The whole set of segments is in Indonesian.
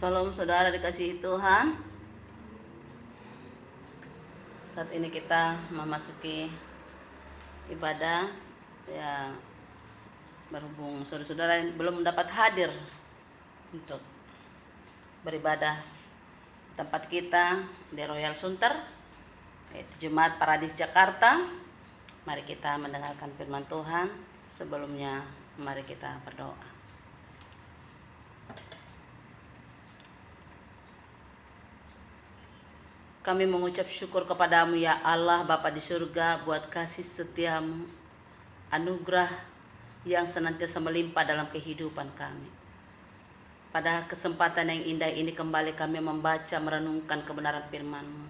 Salam saudara dikasihi Tuhan. Saat ini kita memasuki ibadah ya, berhubung saudara-saudara yang belum dapat hadir untuk beribadah tempat kita di Royal Sunter, yaitu Jemaat Paradis Jakarta. Mari kita mendengarkan firman Tuhan. Sebelumnya mari kita berdoa. Kami mengucap syukur kepadamu ya Allah Bapa di surga, buat kasih setiamu, anugerah yang senantiasa melimpah dalam kehidupan kami. Pada kesempatan yang indah ini kembali kami membaca merenungkan kebenaran firman-Mu.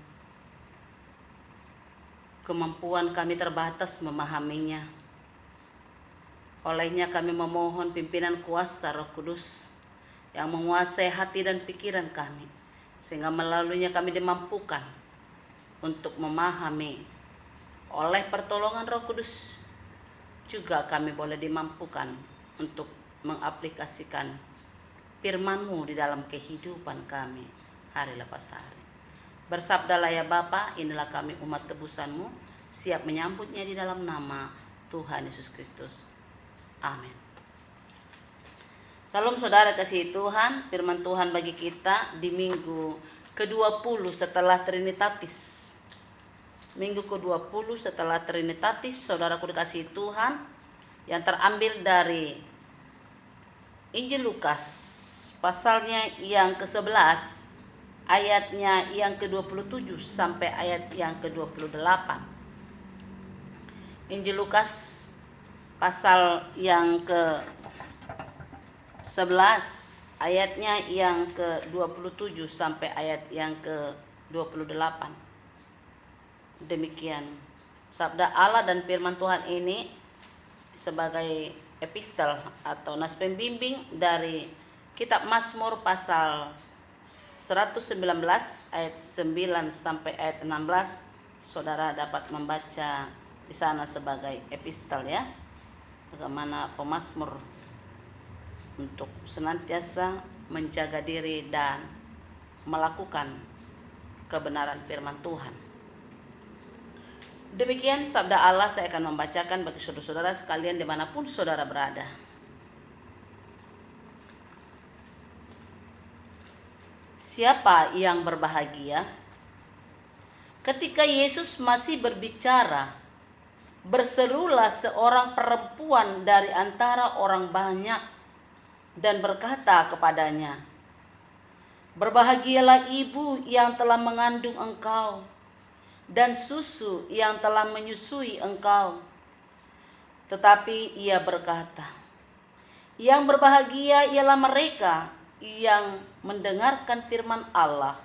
Kemampuan kami terbatas memahaminya. Olehnya kami memohon pimpinan kuasa Roh Kudus yang menguasai hati dan pikiran kami, sehingga melaluinya kami dimampukan untuk memahami. Oleh pertolongan Roh Kudus juga kami boleh dimampukan untuk mengaplikasikan firman-Mu di dalam kehidupan kami hari lepas hari. Bersabdalah ya Bapa, inilah kami umat tebusan-Mu, siap menyambutnya di dalam nama Tuhan Yesus Kristus. Amin. Salam saudara kasih Tuhan, firman Tuhan bagi kita di minggu ke-20 setelah Trinitatis. Minggu ke-20 setelah Trinitatis, saudaraku dikasihi Tuhan, yang terambil dari Injil Lukas, pasalnya yang ke-11, ayatnya yang ke-27 sampai ayat yang ke-28. Injil Lukas pasal yang ke-11 ayatnya yang ke-27 sampai ayat yang ke-28. Demikian sabda Allah dan firman Tuhan ini sebagai epistel atau nas pembimbing dari kitab Mazmur pasal 119 ayat 9 sampai ayat 16. Saudara dapat membaca di sana sebagai epistel ya, bagaimana pemazmur untuk senantiasa menjaga diri dan melakukan kebenaran firman Tuhan. Demikian sabda Allah, saya akan membacakan bagi saudara-saudara sekalian dimanapun saudara berada. Siapa yang berbahagia? Ketika Yesus masih berbicara, berserulah seorang perempuan dari antara orang banyak dan berkata kepadanya, "Berbahagialah ibu yang telah mengandung engkau dan susu yang telah menyusui engkau." Tetapi ia berkata, "Yang berbahagia ialah mereka yang mendengarkan firman Allah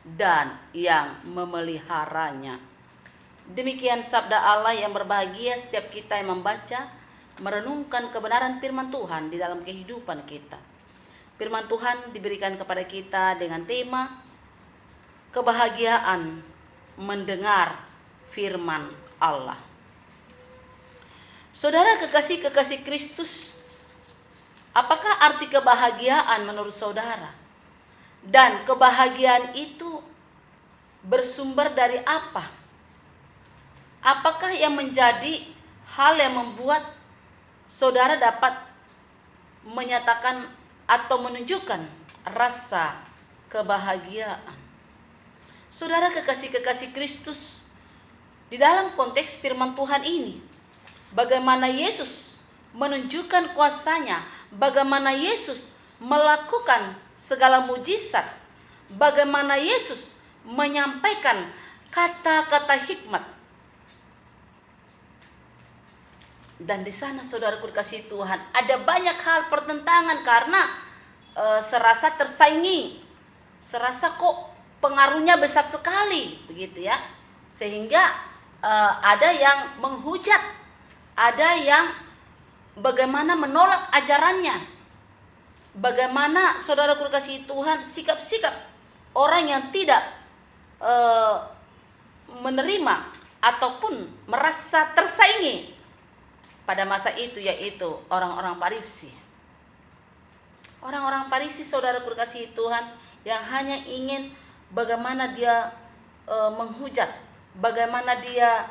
dan yang memeliharanya." Demikian sabda Allah. Yang berbahagia setiap kita yang membaca, merenungkan kebenaran firman Tuhan di dalam kehidupan kita. Firman Tuhan diberikan kepada kita dengan tema kebahagiaan mendengar firman Allah. Saudara kekasih-kekasih Kristus, apakah arti kebahagiaan menurut saudara? Dan kebahagiaan itu bersumber dari apa? Apakah yang menjadi hal yang membuat saudara dapat menyatakan atau menunjukkan rasa kebahagiaan? Saudara kekasih-kekasih Kristus, di dalam konteks firman Tuhan ini, bagaimana Yesus menunjukkan kuasanya, bagaimana Yesus melakukan segala mujizat, bagaimana Yesus menyampaikan kata-kata hikmat. Dan di sana saudaraku dikasihi Tuhan, ada banyak hal pertentangan karena serasa tersaingi, serasa kok pengaruhnya besar sekali begitu ya, sehingga ada yang menghujat, ada yang bagaimana menolak ajarannya. Bagaimana saudaraku dikasihi Tuhan, sikap-sikap orang yang tidak menerima ataupun merasa tersaingi pada masa itu, yaitu orang-orang Farisi. Orang-orang Farisi, saudara kekasih Tuhan, yang hanya ingin bagaimana dia menghujat, bagaimana dia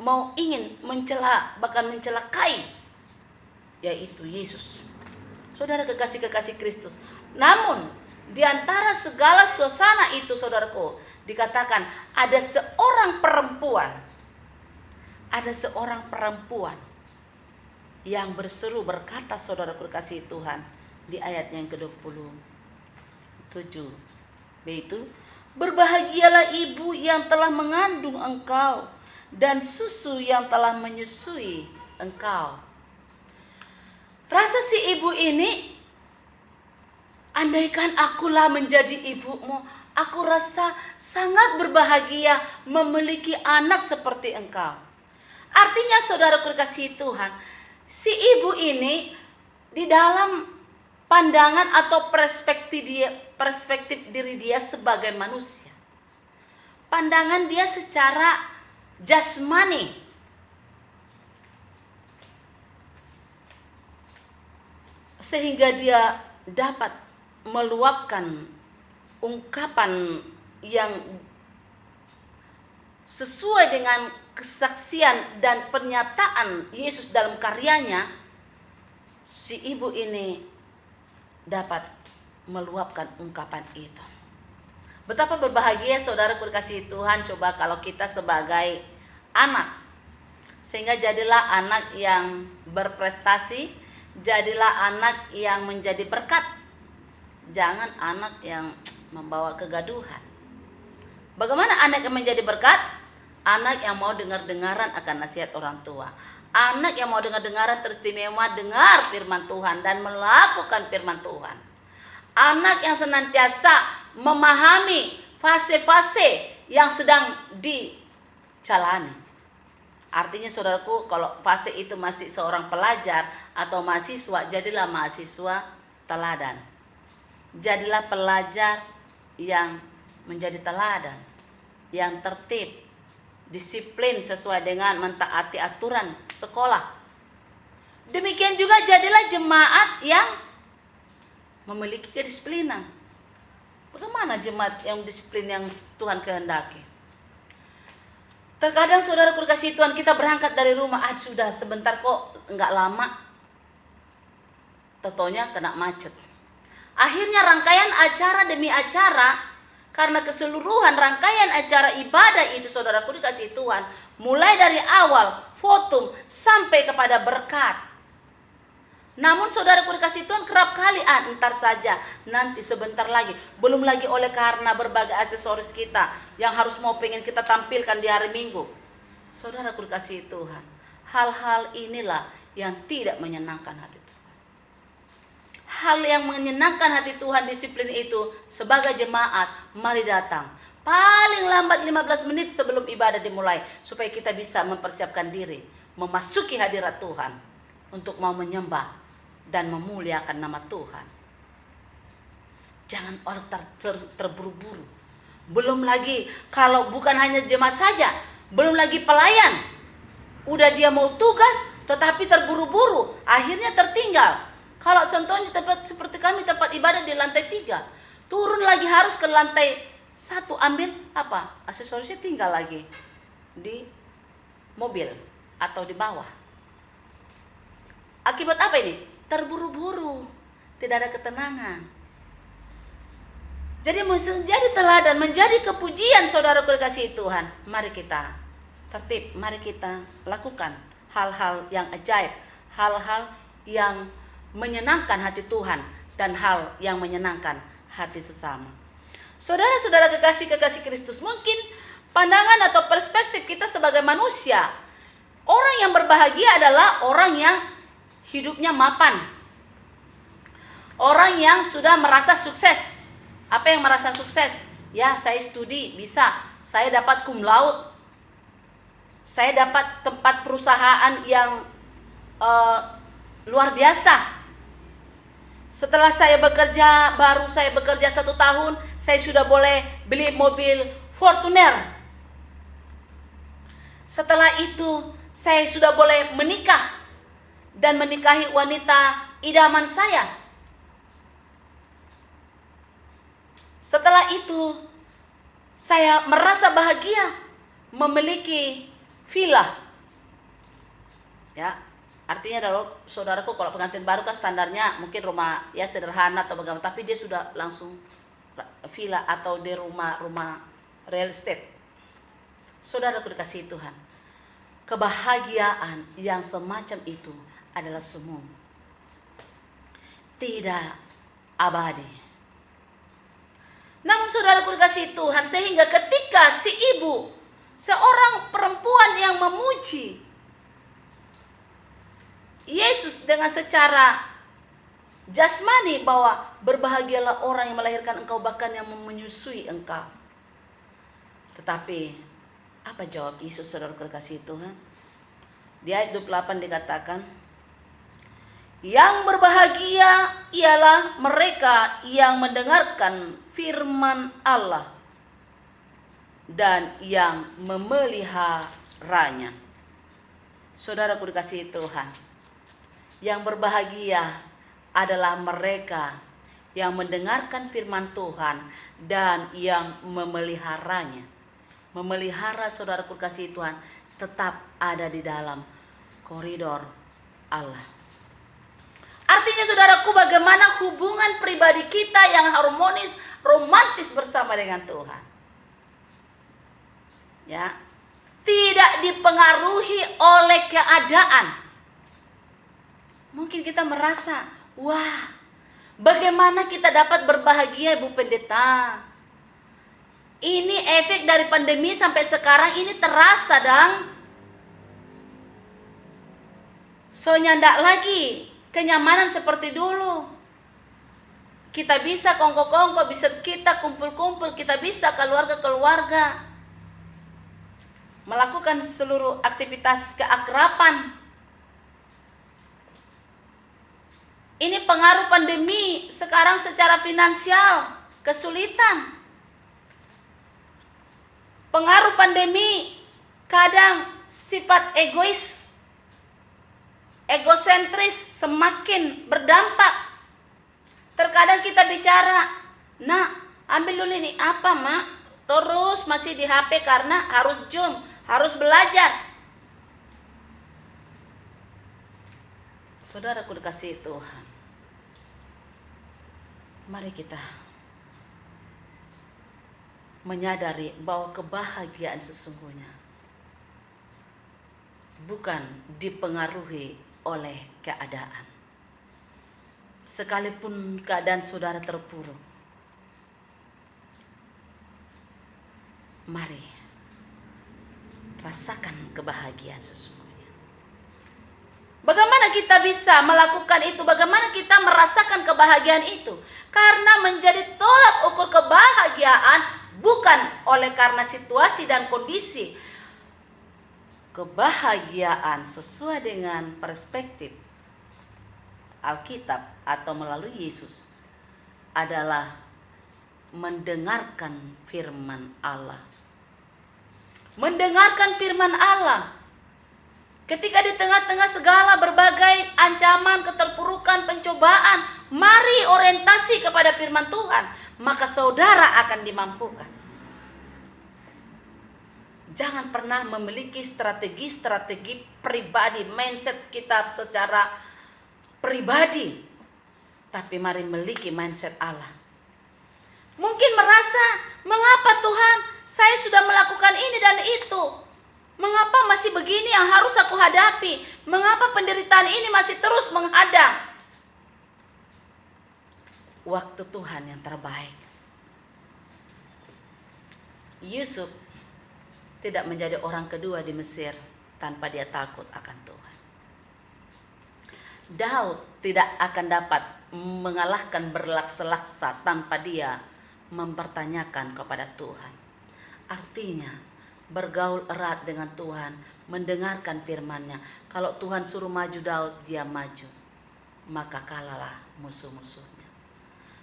mau ingin mencela, bahkan mencelakai, yaitu Yesus. Saudara kekasih-kekasih Kristus. Namun di antara segala suasana itu, saudaraku, dikatakan ada seorang perempuan yang berseru berkata, saudara kekasih Tuhan, di ayat yang ke-27, yaitu, berbahagialah ibu yang telah mengandung engkau dan susu yang telah menyusui engkau. Rasa si ibu ini, andaikan akulah menjadi ibumu, aku rasa sangat berbahagia memiliki anak seperti engkau. Artinya, saudara kekasih Tuhan, si ibu ini di dalam pandangan atau perspektif diri dia sebagai manusia, pandangan dia secara jasmani, sehingga dia dapat meluapkan ungkapan yang sesuai dengan kesaksian dan pernyataan Yesus dalam karyanya. Si ibu ini dapat meluapkan ungkapan itu. Betapa berbahagia, saudara kekasih Tuhan, coba kalau kita sebagai anak, sehingga jadilah anak yang berprestasi, jadilah anak yang menjadi berkat, jangan anak yang membawa kegaduhan. Bagaimana anak yang menjadi berkat? Anak yang mau dengar-dengaran akan nasihat orang tua. Anak yang mau dengar-dengaran teristimewa dengar firman Tuhan dan melakukan firman Tuhan. Anak yang senantiasa memahami fase-fase yang sedang dijalani. Artinya, saudaraku, kalau fase itu masih seorang pelajar atau mahasiswa, jadilah mahasiswa teladan. Jadilah pelajar yang menjadi teladan, yang tertib, disiplin sesuai dengan mentaati aturan sekolah. Demikian juga jadilah jemaat yang memiliki kedisiplinan. Bagaimana jemaat yang disiplin yang Tuhan kehendaki? Terkadang, saudara kekasih Tuhan, kita berangkat dari rumah, sudah sebentar kok, enggak lama, totonya kena macet. Akhirnya rangkaian acara demi acara, karena keseluruhan rangkaian acara ibadah itu, saudaraku dikasih Tuhan, mulai dari awal, votum, sampai kepada berkat. Namun saudaraku dikasih Tuhan, kerap kali entar saja, nanti sebentar lagi, belum lagi oleh karena berbagai aksesoris kita yang harus mau pengen kita tampilkan di hari Minggu. Saudaraku dikasih Tuhan, hal-hal inilah yang tidak menyenangkan hati Tuhan. Hal yang menyenangkan hati Tuhan, disiplin itu, sebagai jemaat, mari datang paling lambat 15 menit sebelum ibadah dimulai, supaya kita bisa mempersiapkan diri memasuki hadirat Tuhan untuk mau menyembah dan memuliakan nama Tuhan. Jangan orang terburu-buru. Belum lagi kalau bukan hanya jemaat saja, belum lagi pelayan, udah dia mau tugas tetapi terburu-buru, akhirnya tertinggal. Kalau contohnya tempat seperti kami, tempat ibadah di lantai 3, turun lagi harus ke lantai 1, ambil apa? Aksesorisnya tinggal lagi di mobil atau di bawah. Akibat apa ini? Terburu-buru, tidak ada ketenangan. Jadi menjadi teladan, menjadi kepujian, saudara kekasih Tuhan. Mari kita tertib, mari kita lakukan hal-hal yang ajaib, hal-hal yang menyenangkan hati Tuhan dan hal yang menyenangkan hati sesama. Saudara-saudara kekasih-kekasih Kristus, mungkin pandangan atau perspektif kita sebagai manusia, orang yang berbahagia adalah orang yang hidupnya mapan, orang yang sudah merasa sukses. Apa yang merasa sukses? Ya, saya studi bisa, saya dapat cum laude, saya dapat tempat perusahaan yang luar biasa. Setelah saya bekerja, baru saya bekerja 1 tahun, saya sudah boleh beli mobil Fortuner. Setelah itu, saya sudah boleh menikah dan menikahi wanita idaman saya. Setelah itu saya merasa bahagia memiliki villa. Ya, artinya saudaraku, kalau pengantin baru kan standarnya mungkin rumah ya sederhana atau bagaimana, tapi dia sudah langsung villa atau di rumah real estate. Saudaraku dikasihi Tuhan, kebahagiaan yang semacam itu adalah semu, tidak abadi. Namun saudaraku dikasihi Tuhan, sehingga ketika si ibu, seorang perempuan yang memuji Yesus dengan secara jasmani bahwa berbahagialah orang yang melahirkan engkau, bahkan yang menyusui engkau. Tetapi apa jawab Yesus, saudaraku dikasihi Tuhan? Di ayat 28 dikatakan, yang berbahagia ialah mereka yang mendengarkan firman Allah dan yang memeliharanya. Saudaraku dikasihi Tuhan, yang berbahagia adalah mereka yang mendengarkan firman Tuhan dan yang memeliharanya. Memelihara, saudaraku dikasihi Tuhan, tetap ada di dalam koridor Allah. Artinya saudaraku, bagaimana hubungan pribadi kita yang harmonis, romantis bersama dengan Tuhan. Ya, tidak dipengaruhi oleh keadaan. Mungkin kita merasa, wah, bagaimana kita dapat berbahagia, Ibu Pendeta? Ini efek dari pandemi sampai sekarang ini terasa, dang. Soalnya ndak lagi kenyamanan seperti dulu. Kita bisa kongko-kongko, bisa kita kumpul-kumpul, kita bisa keluarga-keluarga melakukan seluruh aktivitas keakraban. Ini pengaruh pandemi sekarang secara finansial, kesulitan. Pengaruh pandemi kadang sifat egois, egosentris semakin berdampak. Terkadang kita bicara, nak ambil dulu ini apa mak? Terus masih di HP karena harus Zoom, harus belajar. Saudaraku dikasihi Tuhan, mari kita menyadari bahwa kebahagiaan sesungguhnya bukan dipengaruhi oleh keadaan. Sekalipun keadaan saudara terpuruk, mari rasakan kebahagiaan sesungguhnya. Bagaimana kita bisa melakukan itu? Bagaimana kita merasakan kebahagiaan itu? Karena menjadi tolak ukur kebahagiaan bukan oleh karena situasi dan kondisi. Kebahagiaan sesuai dengan perspektif Alkitab atau melalui Yesus adalah mendengarkan firman Allah. Mendengarkan firman Allah. Ketika di tengah-tengah segala berbagai ancaman, keterpurukan, pencobaan, mari orientasi kepada firman Tuhan, maka saudara akan dimampukan. Jangan pernah memiliki strategi pribadi, mindset kita secara pribadi, tapi mari memiliki mindset Allah. Mungkin merasa, mengapa Tuhan, saya sudah melakukan ini dan itu, mengapa masih begini yang harus aku hadapi, mengapa penderitaan ini masih terus menghadang? Waktu Tuhan yang terbaik. Yusuf tidak menjadi orang kedua di Mesir tanpa dia takut akan Tuhan. Daud tidak akan dapat mengalahkan berlaksa-laksa tanpa dia mempertanyakan kepada Tuhan. Artinya bergaul erat dengan Tuhan, mendengarkan firman-Nya. Kalau Tuhan suruh maju Daud, dia maju. Maka kalahlah musuh-musuhnya.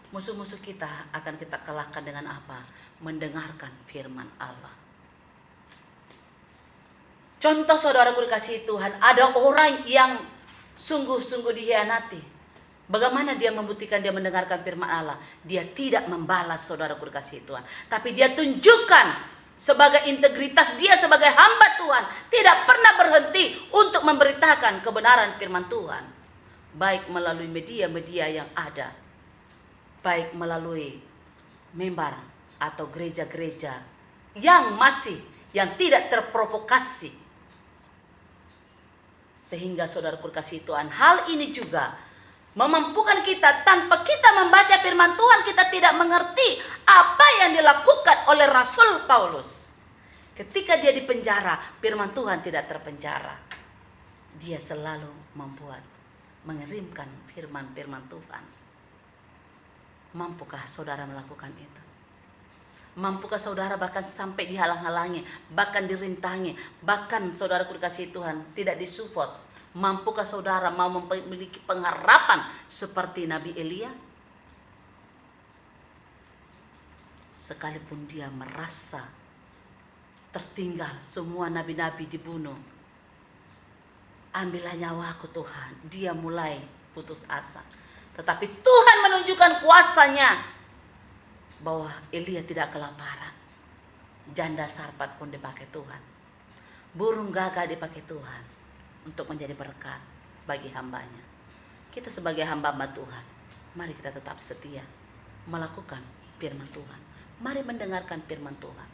Musuh-musuh kita akan kita kalahkan dengan apa? Mendengarkan firman Allah. Contoh saudaraku dikasihi Tuhan, ada orang yang sungguh-sungguh dikhianati. Bagaimana dia membuktikan dia mendengarkan firman Allah? Dia tidak membalas, saudaraku dikasihi Tuhan. Tapi dia tunjukkan sebagai integritas dia sebagai hamba Tuhan. Tidak pernah berhenti untuk memberitakan kebenaran firman Tuhan. Baik melalui media-media yang ada. Baik melalui mimbar atau gereja-gereja yang tidak terprovokasi. Sehingga saudaraku dikasihi Tuhan, hal ini juga memampukan kita. Tanpa kita membaca firman Tuhan, kita tidak mengerti apa yang dilakukan oleh Rasul Paulus. Ketika dia dipenjara, firman Tuhan tidak terpenjara. Dia selalu mengirimkan firman-firman Tuhan. Mampukah saudara melakukan itu? Mampukah saudara bahkan sampai dihalang-halangi, bahkan dirintangi, bahkan saudaraku dikasihi Tuhan tidak disupport? Mampukah saudara mau memiliki pengharapan seperti Nabi Elia? Sekalipun dia merasa tertinggal, semua nabi-nabi dibunuh. Ambillah nyawaku Tuhan. Dia mulai putus asa. Tetapi Tuhan menunjukkan kuasanya bahwa Elia tidak kelaparan. Janda sarpat pun dipakai Tuhan. Burung gagak dipakai Tuhan untuk menjadi berkat bagi hambanya. Kita sebagai hamba-hamba Tuhan, mari kita tetap setia melakukan firman Tuhan. Mari mendengarkan firman Tuhan,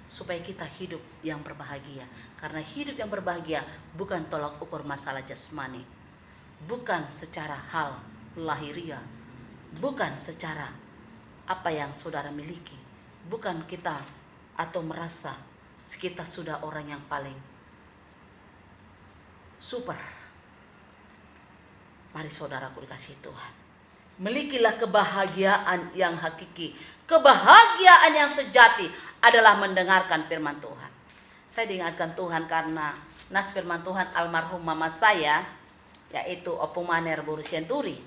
supaya kita hidup yang berbahagia. Karena hidup yang berbahagia bukan tolak ukur masalah jasmani, bukan secara hal lahiriah, bukan secara apa yang saudara miliki, bukan kita atau merasa kita sudah orang yang paling super. Mari saudaraku dikasihi Tuhan, milikilah kebahagiaan yang hakiki. Kebahagiaan yang sejati adalah mendengarkan firman Tuhan. Saya diingatkan Tuhan karena nas firman Tuhan almarhum mama saya, yaitu Opung Maner Boru Senturi,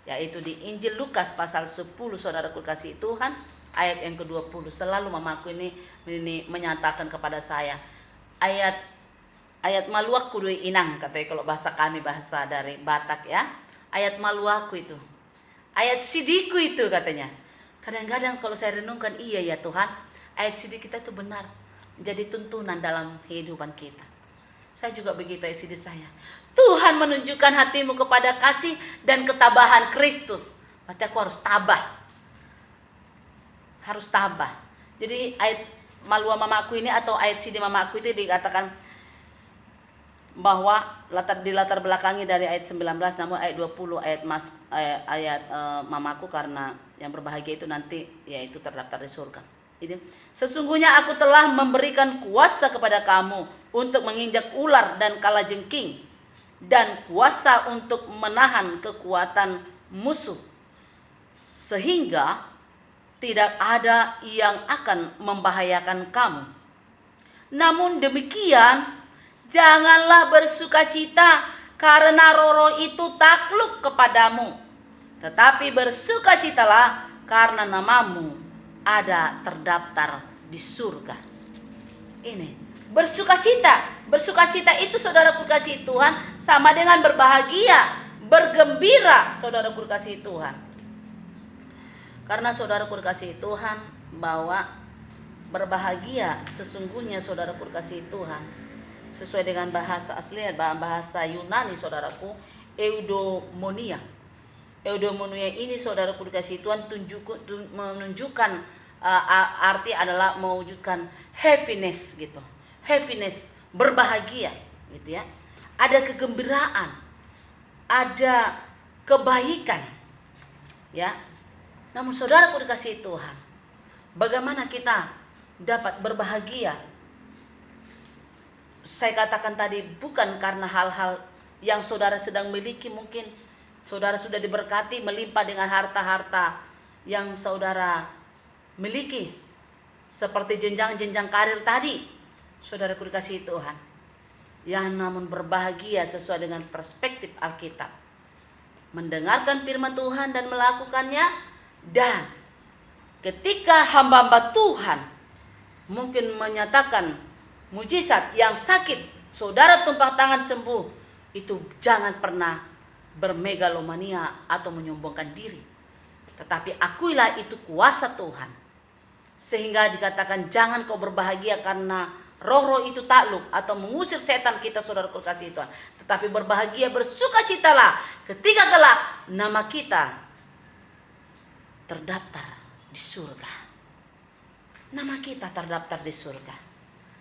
yaitu di Injil Lukas pasal 10, saudaraku dikasihi Tuhan, ayat yang ke-20. Selalu mamaku ini menyatakan kepada saya, ayat maluaku dui inang, katanya kalau bahasa kami, bahasa dari Batak ya. Ayat maluaku itu, ayat sidiku itu katanya. Kadang-kadang kalau saya renungkan, iya ya Tuhan, ayat sidik kita itu benar, jadi tuntunan dalam kehidupan kita. Saya juga begitu ayat sidik saya. Tuhan menunjukkan hatimu kepada kasih dan ketabahan Kristus. Berarti aku harus tabah. Harus tabah. Jadi ayat malua mamaku ini atau ayat sidik mamaku itu dikatakan bahwa dilatar belakangi dari ayat 19, namun ayat 20 ayat mamaku, karena yang berbahagia itu nanti yaitu terdaftar di surga. Ini, sesungguhnya aku telah memberikan kuasa kepada kamu untuk menginjak ular dan kalajengking, dan kuasa untuk menahan kekuatan musuh, sehingga tidak ada yang akan membahayakan kamu. Namun demikian, janganlah bersukacita karena roh itu takluk kepadamu, tetapi bersukacitalah karena namamu ada terdaftar di surga. Ini bersukacita itu saudaraku kasih Tuhan sama dengan berbahagia, bergembira, saudaraku kasih Tuhan. Karena saudaraku kasih Tuhan bahwa berbahagia sesungguhnya saudaraku kasih Tuhan sesuai dengan bahasa asli, bahasa Yunani saudaraku, eudaimonia. Eudaimonia ini saudaraku dikasihi Tuhan menunjukkan arti adalah mewujudkan happiness gitu. Happiness, berbahagia gitu ya. Ada kegembiraan, ada kebaikan. Ya. Namun saudaraku dikasihi Tuhan, bagaimana kita dapat berbahagia? Saya katakan tadi, bukan karena hal-hal yang saudara sedang miliki. Mungkin saudara sudah diberkati melimpah dengan harta-harta yang saudara miliki, seperti jenjang-jenjang karir tadi, saudaraku dikasihi Tuhan. Yang namun berbahagia sesuai dengan perspektif Alkitab, mendengarkan firman Tuhan dan melakukannya. Dan ketika hamba-hamba Tuhan mungkin menyatakan mujizat yang sakit, saudara tumpah tangan sembuh, itu jangan pernah bermegalomania atau menyombongkan diri. Tetapi akuilah itu kuasa Tuhan. Sehingga dikatakan jangan kau berbahagia karena roh-roh itu takluk atau mengusir setan kita, saudara kasih Tuhan. Tetapi berbahagia, bersukacitalah ketika kelak nama kita terdaftar di surga. Nama kita terdaftar di surga.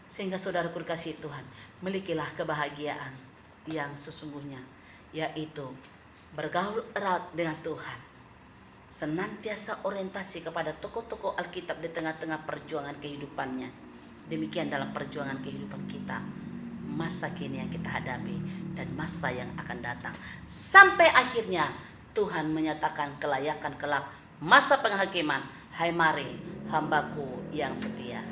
Sehingga saudara kasih Tuhan, milikilah kebahagiaan yang sesungguhnya, yaitu bergaul erat dengan Tuhan. Senantiasa orientasi kepada tokoh-tokoh Alkitab di tengah-tengah perjuangan kehidupannya. Demikian dalam perjuangan kehidupan kita, masa kini yang kita hadapi dan masa yang akan datang. Sampai akhirnya Tuhan menyatakan kelayakan kelak masa penghakiman. Hai mari hambaku yang setia.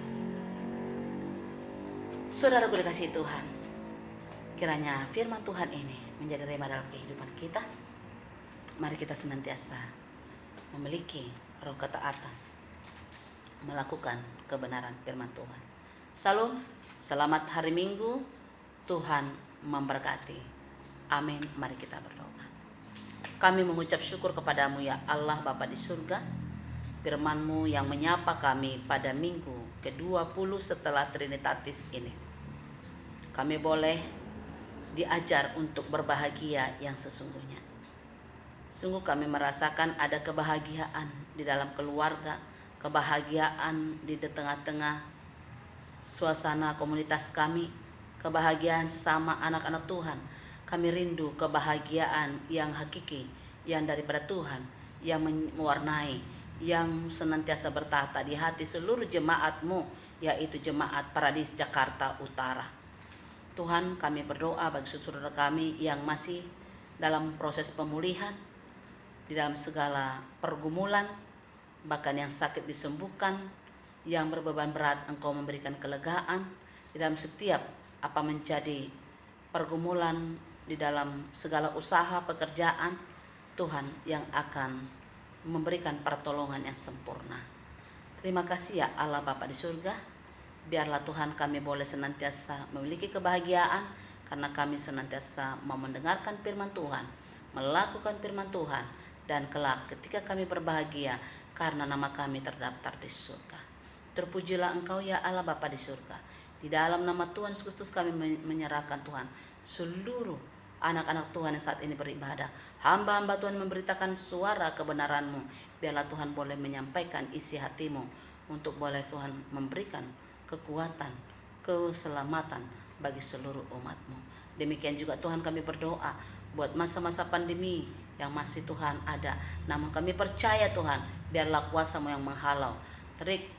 Saudara dikasihi Tuhan, kiranya firman Tuhan ini menjadi rema dalam kehidupan kita. Mari kita senantiasa memiliki roh ketaatan, melakukan kebenaran firman Tuhan. Salam, selamat hari Minggu, Tuhan memberkati. Amin. Mari kita berdoa. Kami mengucap syukur kepadamu ya Allah Bapa di surga, firman-Mu yang menyapa kami pada minggu ke-20 setelah Trinitatis ini. Kami boleh diajar untuk berbahagia yang sesungguhnya. Sungguh kami merasakan ada kebahagiaan di dalam keluarga, kebahagiaan di tengah-tengah suasana komunitas kami, kebahagiaan sesama anak-anak Tuhan. Kami rindu kebahagiaan yang hakiki, yang daripada Tuhan, yang mewarnai, yang senantiasa bertahta di hati seluruh jemaat-Mu, yaitu Jemaat Paradis Jakarta Utara. Tuhan, kami berdoa bagi saudara kami yang masih dalam proses pemulihan, di dalam segala pergumulan, bahkan yang sakit disembuhkan, yang berbeban berat Engkau memberikan kelegaan, di dalam setiap apa menjadi pergumulan, di dalam segala usaha pekerjaan, Tuhan yang akan memberikan pertolongan yang sempurna. Terima kasih ya Allah Bapa di surga, biarlah Tuhan kami boleh senantiasa memiliki kebahagiaan, karena kami senantiasa mau mendengarkan firman Tuhan, melakukan firman Tuhan, dan kelak ketika kami berbahagia karena nama kami terdaftar di surga. Terpujilah Engkau ya Allah Bapa di surga. Di dalam nama Tuhan Yesus Kristus kami menyerahkan Tuhan seluruh anak-anak Tuhan yang saat ini beribadah. Hamba-hamba Tuhan memberitakan suara kebenaran-Mu. Biarlah Tuhan boleh menyampaikan isi hati-Mu, untuk boleh Tuhan memberikan kekuatan, keselamatan bagi seluruh umat-Mu. Demikian juga Tuhan kami berdoa buat masa-masa pandemi yang masih Tuhan ada. Namun kami percaya Tuhan, biarlah kuasa-Mu yang menghalau terik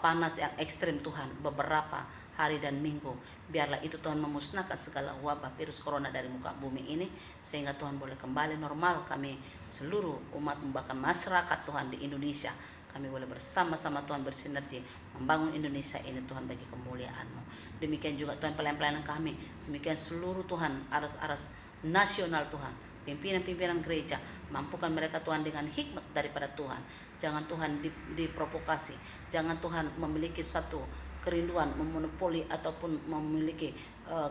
panas yang ekstrim Tuhan beberapa hari dan minggu. Biarlah itu Tuhan memusnahkan segala wabah virus corona dari muka bumi ini, sehingga Tuhan boleh kembali normal. Kami seluruh umat, bahkan masyarakat Tuhan di Indonesia, kami boleh bersama-sama Tuhan bersinergi membangun Indonesia ini Tuhan bagi kemuliaan-Mu. Demikian juga Tuhan pelayan-pelayanan kami, demikian seluruh Tuhan aras-aras nasional Tuhan, pimpinan-pimpinan gereja, mampukan mereka Tuhan dengan hikmat daripada Tuhan. Jangan Tuhan diprovokasi, jangan Tuhan memiliki satu kerinduan memonopoli ataupun memiliki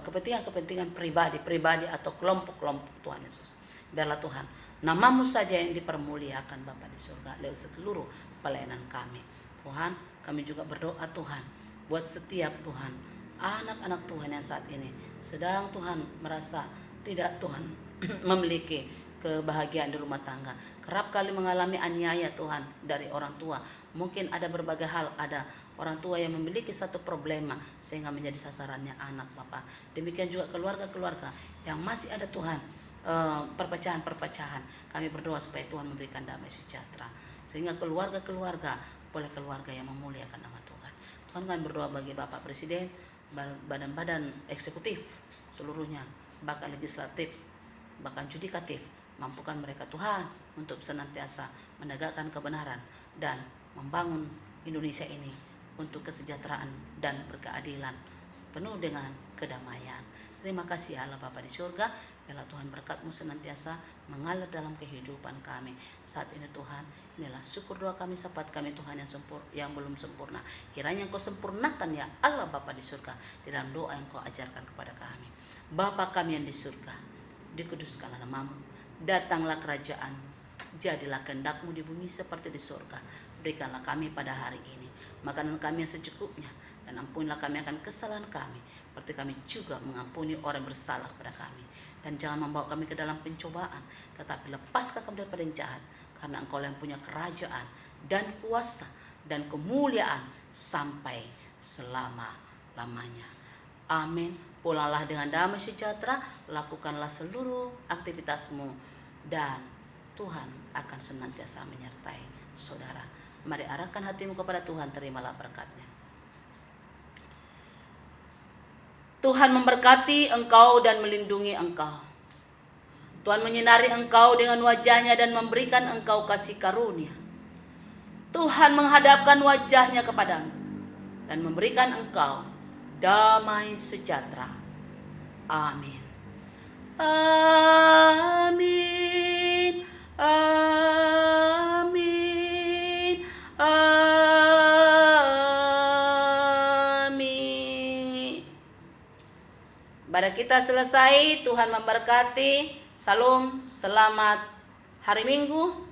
kepentingan pribadi atau kelompok-kelompok Tuhan Yesus. Biarlah Tuhan nama-Mu saja yang dipermuliakan Bapa di surga lewat seluruh pelayanan kami. Tuhan, kami juga berdoa Tuhan buat setiap Tuhan anak-anak Tuhan yang saat ini sedang Tuhan merasa tidak Tuhan memiliki kebahagiaan di rumah tangga, kerap kali mengalami aniaya Tuhan dari orang tua. Mungkin ada berbagai hal, ada orang tua yang memiliki satu problema sehingga menjadi sasarannya anak Bapak. Demikian juga keluarga-keluarga yang masih ada Tuhan perpecahan-perpecahan. Kami berdoa supaya Tuhan memberikan damai sejahtera, sehingga keluarga-keluarga boleh keluarga yang memuliakan nama Tuhan. Tuhan, kami berdoa bagi Bapak Presiden, badan-badan eksekutif seluruhnya, bahkan legislatif, bahkan judikatif. Mampukan mereka Tuhan untuk senantiasa menegakkan kebenaran dan membangun Indonesia ini untuk kesejahteraan dan berkeadilan penuh dengan kedamaian. Terima kasih Allah Bapa di surga. Biarlah Tuhan berkat-Mu senantiasa mengalir dalam kehidupan kami saat ini Tuhan. Inilah syukur doa kami, syafaat kami Tuhan yang belum sempurna. Kiranya Engkau sempurnakan ya Allah Bapa di surga di dalam doa yang Kau ajarkan kepada kami. Bapa kami yang di surga, dikuduskanlah nama-Mu, Datanglah kerajaan-Mu, jadilah kehendak-Mu di bumi seperti di surga. Berikanlah kami pada hari ini makanan kami yang secukupnya, dan ampunilah kami akan kesalahan kami, seperti kami juga mengampuni orang bersalah kepada kami. Dan jangan membawa kami ke dalam pencobaan, tetapi lepaskan kami daripada yang jahat, karena Engkau yang punya kerajaan dan kuasa dan kemuliaan sampai selama-lamanya. Amin. Pulanglah dengan damai sejahtera, lakukanlah seluruh aktivitasmu, dan Tuhan akan senantiasa menyertai saudara. Mari arahkan hatimu kepada Tuhan, terimalah berkat-Nya. Tuhan memberkati engkau dan melindungi engkau. Tuhan menyinari engkau dengan wajah-Nya dan memberikan engkau kasih karunia. Tuhan menghadapkan wajah-Nya kepadamu dan memberikan engkau damai sejahtera. Amin. Amin. Amin. Amin. Ibadah kita selesai. Tuhan memberkati. Salam, selamat hari Minggu.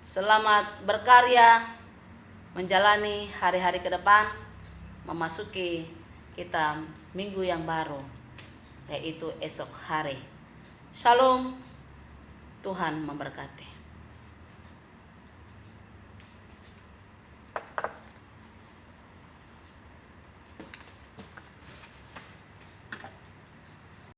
Selamat berkarya, menjalani hari-hari ke depan, memasuki kita minggu yang baru, yaitu esok hari. Shalom, Tuhan memberkati.